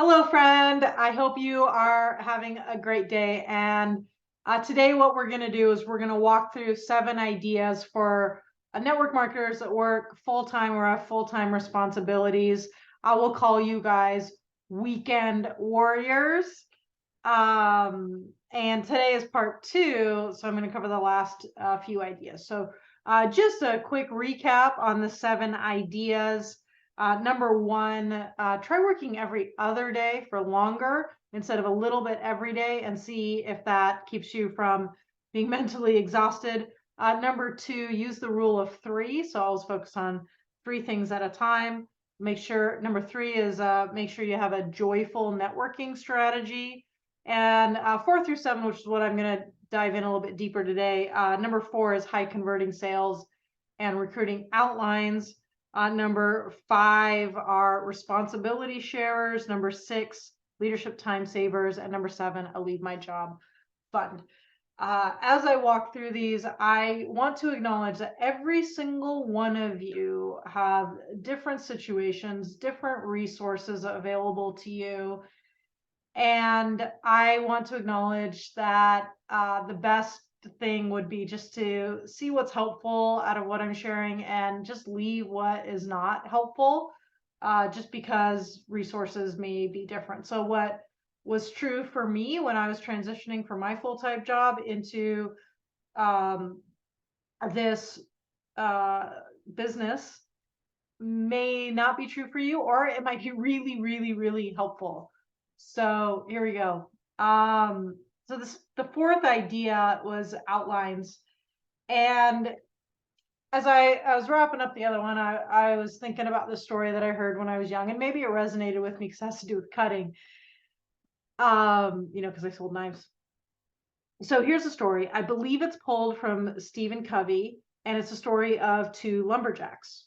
Hello, friend. I hope you are having a great day. And today, what we're going to do is we're going to walk through 7 ideas for network marketers that work full time or have full time responsibilities. I will call you guys weekend warriors. And today is part 2. So I'm going to cover the last few ideas. So, just a quick recap on the 7 ideas. Number 1, try working every other day for longer instead of a little bit every day and see if that keeps you from being mentally exhausted. Number 2, use the rule of 3. So always focus on 3 things at a time. Number 3 is make sure you have a joyful networking strategy. And 4 through 7, which is what I'm going to dive in a little bit deeper today. Number 4 is high converting sales and recruiting outlines. Number 5 are responsibility sharers. Number 6, leadership time savers. And number 7, a leave my job fund. As I walk through these, I want to acknowledge that every single one of you have different situations, different resources available to you. And I want to acknowledge that the best thing would be just to see what's helpful out of what I'm sharing and just leave what is not helpful, just because resources may be different. So what was true for me when I was transitioning from my full-time job into um, this business may not be true for you, or it might be really, really, really helpful. So here we go. So the 4th idea was outlines. And as I was wrapping up the other one, I was thinking about the story that I heard when I was young, and maybe it resonated with me because it has to do with cutting. Because I sold knives. So here's the story. I believe it's pulled from Stephen Covey, and it's a story of 2 lumberjacks.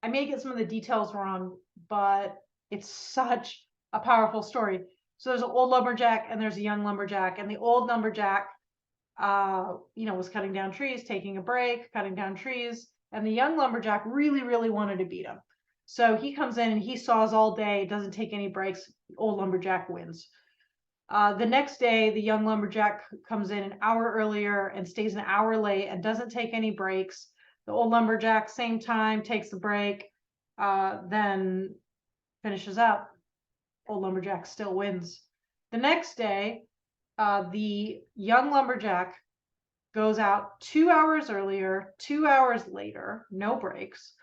I may get some of the details wrong, but it's such a powerful story. So there's an old lumberjack and there's a young lumberjack, and the old lumberjack, was cutting down trees, taking a break, cutting down trees, and the young lumberjack really, really wanted to beat him. So he comes in and he saws all day, doesn't take any breaks. Old lumberjack wins. The next day, the young lumberjack comes in an hour earlier and stays an hour late and doesn't take any breaks. The old lumberjack, same time, takes the break, then finishes up. Old lumberjack still wins. The next day, the young lumberjack goes out 2 hours earlier, 2 hours later, no breaks,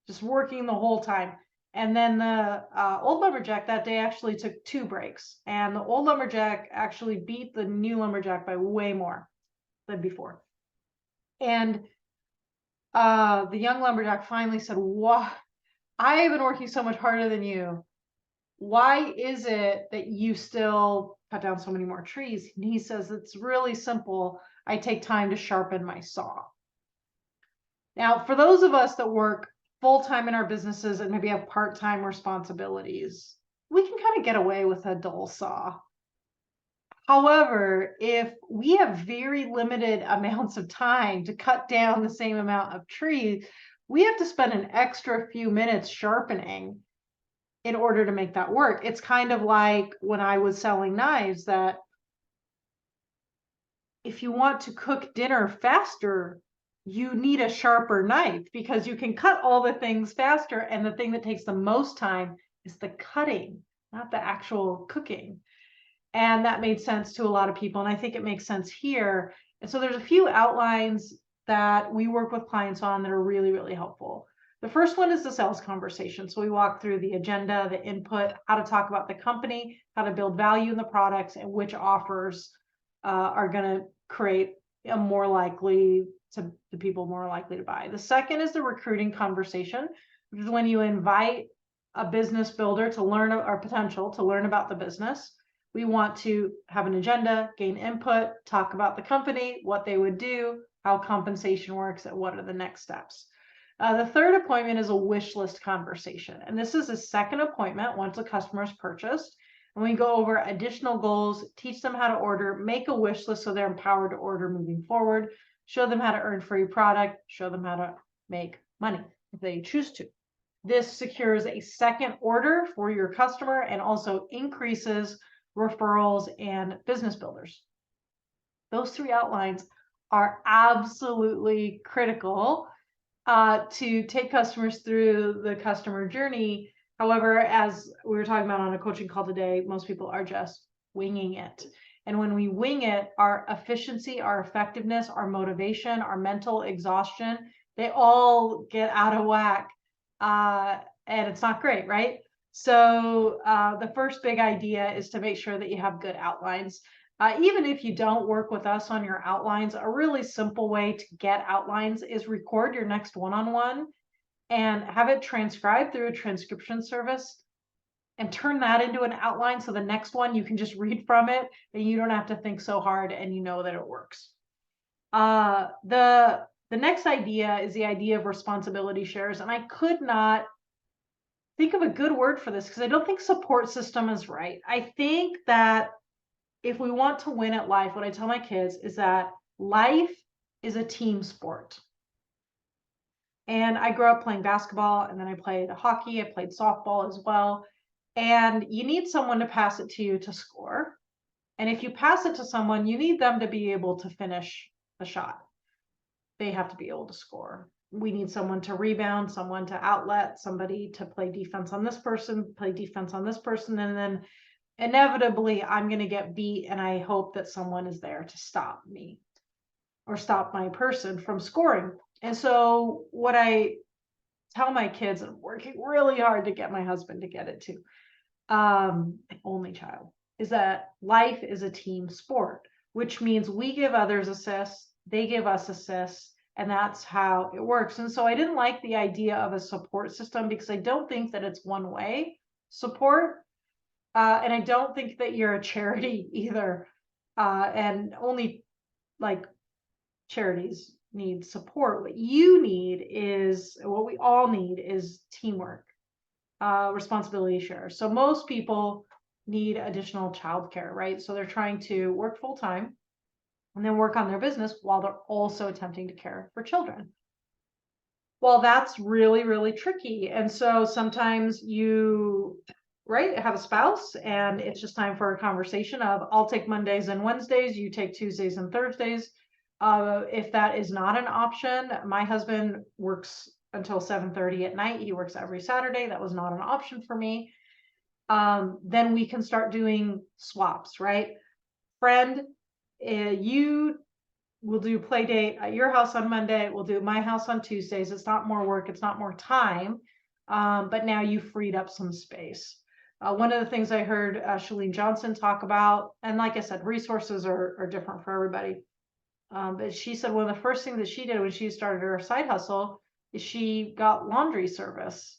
just working the whole time. And then the old lumberjack that day actually took 2 breaks. And the old lumberjack actually beat the new lumberjack by way more than before. And the young lumberjack finally said, "What? I have been working so much harder than you. Why is it that you still cut down so many more trees?" And he says, "It's really simple. I take time to sharpen my saw." Now, for those of us that work full-time in our businesses and maybe have part-time responsibilities, we can kind of get away with a dull saw. However, if we have very limited amounts of time to cut down the same amount of trees, we have to spend an extra few minutes sharpening in order to make that work. It's kind of like when I was selling knives, that if you want to cook dinner faster, you need a sharper knife because you can cut all the things faster. And the thing that takes the most time is the cutting, not the actual cooking. And that made sense to a lot of people. And I think it makes sense here. And so there's a few outlines that we work with clients on that are really, really helpful. The first one is the sales conversation. So we walk through the agenda, the input, how to talk about the company, how to build value in the products, and which offers are going to create a more likely to the people more likely to buy. The second is the recruiting conversation, which is when you invite a business builder to learn, or potential to learn about the business. We want to have an agenda, gain input, talk about the company, what they would do, how compensation works, and what are the next steps. The third appointment is a wish list conversation. And this is a second appointment once a customer is purchased. And we go over additional goals, teach them how to order, make a wish list so they're empowered to order moving forward, show them how to earn free product, show them how to make money if they choose to. This secures a second order for your customer and also increases referrals and business builders. Those 3 outlines are absolutely critical to take customers through the customer journey. However, as we were talking about on a coaching call today, most people are just winging it. And when we wing it, our efficiency, our effectiveness, our motivation, our mental exhaustion, they all get out of whack. And it's not great, right? So the first big idea is to make sure that you have good outlines. Even if you don't work with us on your outlines, a really simple way to get outlines is record your next one-on-one and have it transcribed through a transcription service and turn that into an outline. So the next one you can just read from it and you don't have to think so hard and you know that it works. The next idea is the idea of responsibility shares. And I could not think of a good word for this because I don't think support system is right. I think that if we want to win at life, what I tell my kids is that life is a team sport. And I grew up playing basketball and then I played hockey, I played softball as well. And you need someone to pass it to you to score. And if you pass it to someone, you need them to be able to finish the shot. They have to be able to score. We need someone to rebound, someone to outlet, somebody to play defense on this person, play defense on this person, and then inevitably I'm going to get beat, and I hope that someone is there to stop me or stop my person from scoring. And so what I tell my kids, and I'm working really hard to get my husband to get it too, an only child, is that life is a team sport, which means we give others assists, they give us assists, and that's how it works. And so I didn't like the idea of a support system because I don't think that it's one way support. And I don't think that you're a charity either. And only like charities need support. What you need is, what we all need is teamwork, responsibility share. So most people need additional childcare, right? So they're trying to work full time and then work on their business while they're also attempting to care for children. Well, that's really, really tricky. And so sometimes you, right, have a spouse and it's just time for a conversation of, I'll take Mondays and Wednesdays, you take Tuesdays and Thursdays. If that is not an option, my husband works until 7:30 at night. He works every Saturday. That was not an option for me. Then we can start doing swaps, right? Friend, you will do play date at your house on Monday. We'll do my house on Tuesdays. It's not more work. It's not more time. But now you freed up some space. One of the things I heard Chalene Johnson talk about, and like I said, resources are different for everybody. But she said one of the first things that she did when she started her side hustle is she got laundry service.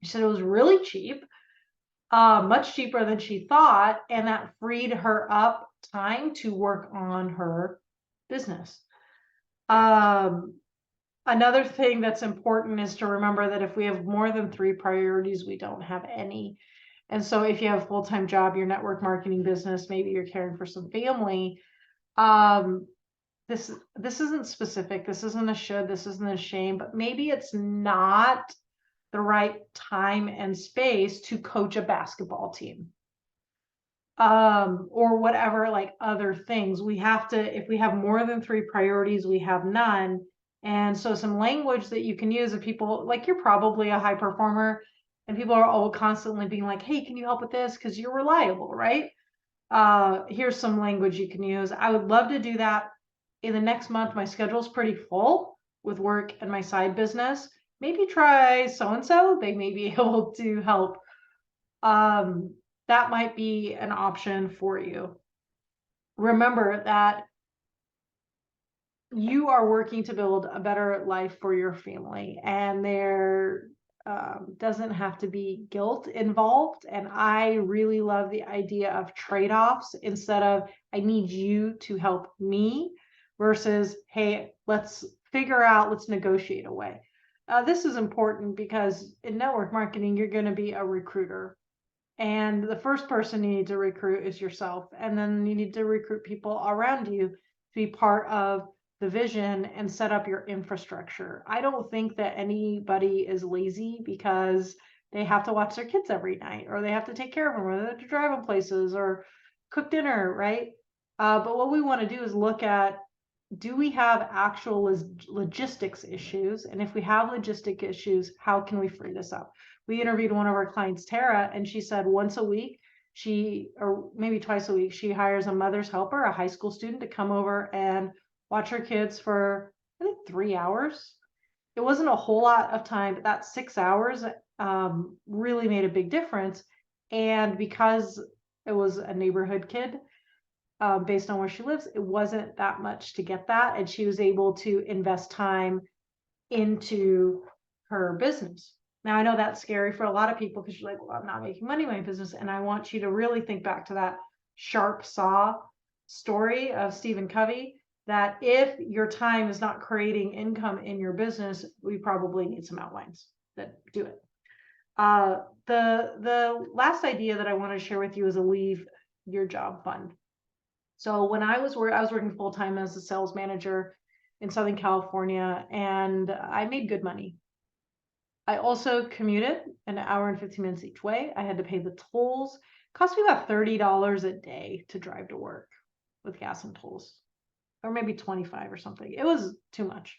She said it was really cheap, much cheaper than she thought, and that freed her up time to work on her business. Another thing that's important is to remember that if we have more than 3 priorities, we don't have any. And so if you have a full-time job, your network marketing business, maybe you're caring for some family, this isn't specific. This isn't a should, this isn't a shame, but maybe it's not the right time and space to coach a basketball team. Or whatever, like other things. We have to, if we have more than 3 priorities, we have none. And so some language that you can use, if people, like you're probably a high performer and people are all constantly being like, hey, can you help with this? Because you're reliable, right? Here's some language you can use. I would love to do that. In the next month, my schedule's pretty full with work and my side business. Maybe try so-and-so. They may be able to help. That might be an option for you. Remember that you are working to build a better life for your family, and there doesn't have to be guilt involved. And I really love the idea of trade-offs instead of I need you to help me versus, hey, let's figure out, let's negotiate a way. This is important because in network marketing, you're going to be a recruiter. And the first person you need to recruit is yourself. And then you need to recruit people around you to be part of the vision and set up your infrastructure. I don't think that anybody is lazy because they have to watch their kids every night, or they have to take care of them, or they have to drive them places, or cook dinner, right? But what we want to do is look at, do we have actual logistics issues? And if we have logistic issues, how can we free this up? We interviewed one of our clients, Tara, and she said once a week, or maybe twice a week, she hires a mother's helper, a high school student, to come over and watch her kids for, I think, 3 hours. It wasn't a whole lot of time, but that 6 hours really made a big difference. And because it was a neighborhood kid, based on where she lives, it wasn't that much to get that. And she was able to invest time into her business. Now, I know that's scary for a lot of people because you're like, well, I'm not making money in my business. And I want you to really think back to that sharp saw story of Stephen Covey, that if your time is not creating income in your business, we probably need some outlines that do it. The last idea that I want to share with you is a leave your job fund. So when I was working full time as a sales manager in Southern California, and I made good money. I also commuted an hour and 15 minutes each way. I had to pay the tolls. It cost me about $30 a day to drive to work with gas and tolls, or maybe 25 or something. It was too much.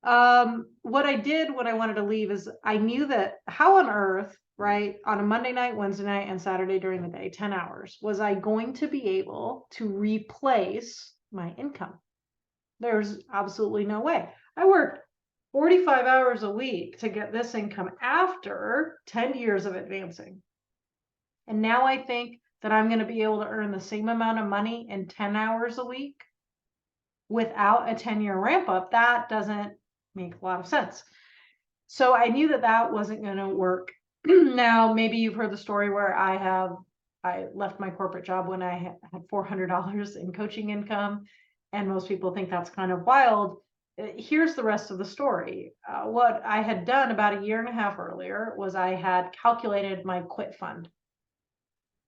What I did when I wanted to leave is I knew that how on earth, right, on a Monday night, Wednesday night, and Saturday during the day, 10 hours, was I going to be able to replace my income? There's absolutely no way. I worked 45 hours a week to get this income after 10 years of advancing. And now I think that I'm going to be able to earn the same amount of money in 10 hours a week without a 10-year ramp up. That doesn't make a lot of sense. So I knew that that wasn't going to work. Now, maybe you've heard the story where I left my corporate job when I had $400 in coaching income, and most people think that's kind of wild. Here's the rest of the story. What I had done about a year and a half earlier was I had calculated my quit fund.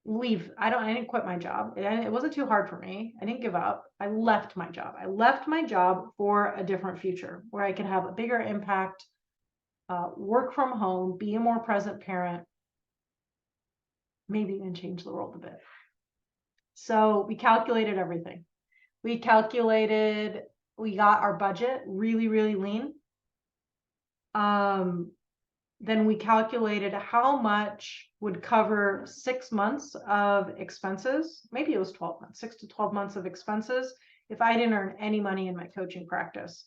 I didn't quit my job. It wasn't too hard for me. I didn't give up. I left my job. I left my job for a different future where I could have a bigger impact, work from home, be a more present parent, maybe even change the world a bit. So we calculated everything. We got our budget really, really lean. Then we calculated how much would cover 6 months of expenses. Maybe it was 12 months, 6 to 12 months of expenses if I didn't earn any money in my coaching practice.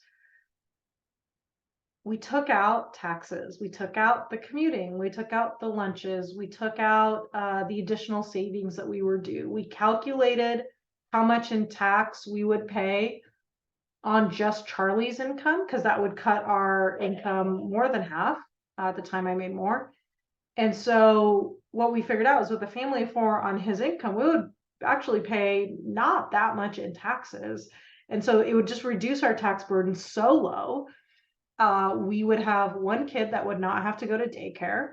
We took out taxes. We took out the commuting. We took out the lunches. We took out the additional savings that we were due. We calculated how much in tax we would pay on just Charlie's income, because that would cut our income more than half. At the time I made more. And so what we figured out is with a family of 4 on his income, we would actually pay not that much in taxes. And so it would just reduce our tax burden so low. We would have 1 kid that would not have to go to daycare.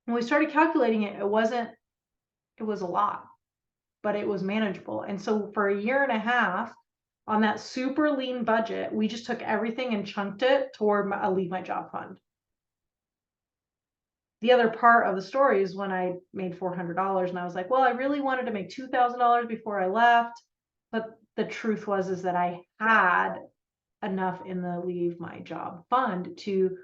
When we started calculating it, it was a lot, but it was manageable. And so for a year and a half on that super lean budget, we just took everything and chunked it toward a leave my job fund. The other part of the story is when I made $400 and I was like, well, I really wanted to make $2,000 before I left. But the truth is that I had enough in the leave my job fund to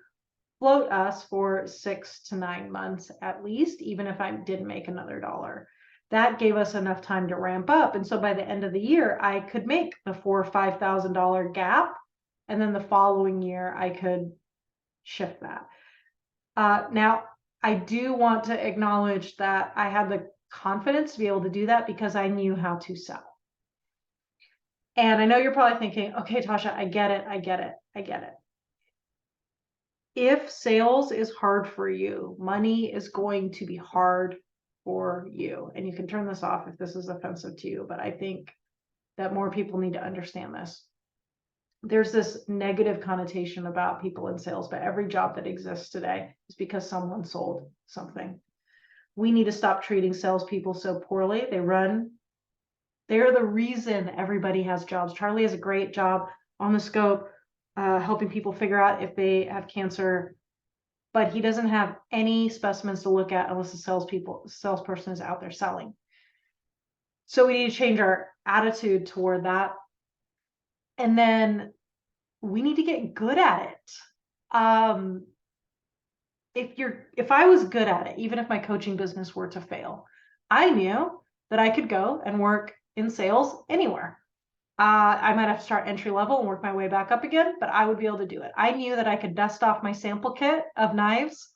float us for 6 to 9 months at least, even if I didn't make another dollar. That gave us enough time to ramp up. And so by the end of the year, I could make the $4,000 or $5,000 gap. And then the following year, I could shift that. Now, I do want to acknowledge that I had the confidence to be able to do that because I knew how to sell. And I know you're probably thinking, okay, Tasha, I get it. If sales is hard for you, money is going to be hard for you. And you can turn this off if this is offensive to you, but I think that more people need to understand this. There's this negative connotation about people in sales, but every job that exists today is because someone sold something. We need to stop treating salespeople so poorly. They run They're the reason everybody has jobs. Charlie has a great job on the scope, helping people figure out if they have cancer, but he doesn't have any specimens to look at unless the salesperson is out there selling. So we need to change our attitude toward that. And then we need to get good at it. If I was good at it, even if my coaching business were to fail, I knew that I could go and work in sales anywhere. I might have to start entry level and work my way back up again, but I would be able to do it. I knew that I could dust off my sample kit of knives,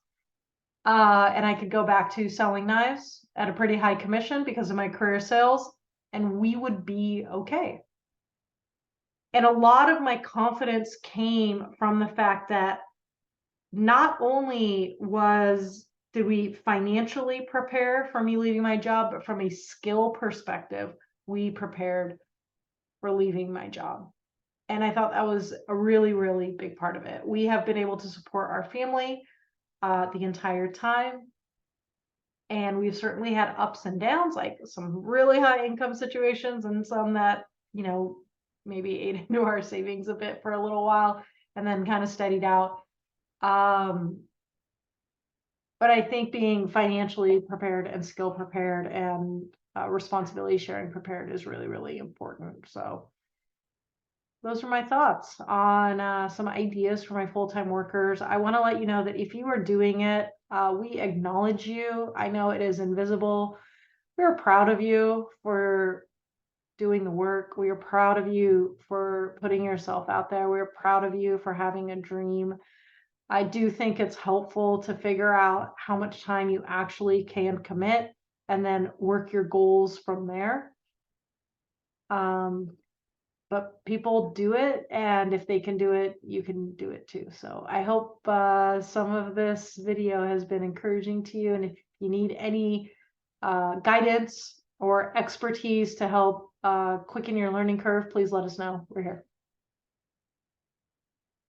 and I could go back to selling knives at a pretty high commission because of my career sales, and we would be okay. And a lot of my confidence came from the fact that not only did we financially prepare for me leaving my job, but from a skill perspective, we prepared for leaving my job. And I thought that was a really, really big part of it. We have been able to support our family the entire time. And we've certainly had ups and downs, like some really high income situations and some that, maybe ate into our savings a bit for a little while and then kind of steadied out. But I think being financially prepared and skill prepared and responsibility sharing prepared is really, really important. So those are my thoughts on some ideas for my full-time workers. I want to let you know that if you are doing it, we acknowledge you. I know it is invisible. We're proud of you for doing the work. We are proud of you for putting yourself out there. We're proud of you for having a dream. I do think it's helpful to figure out how much time you actually can commit and then work your goals from there. But people do it, and if they can do it, you can do it too. So I hope some of this video has been encouraging to you. And if you need any guidance or expertise to help quicken your learning curve, please let us know. We're here.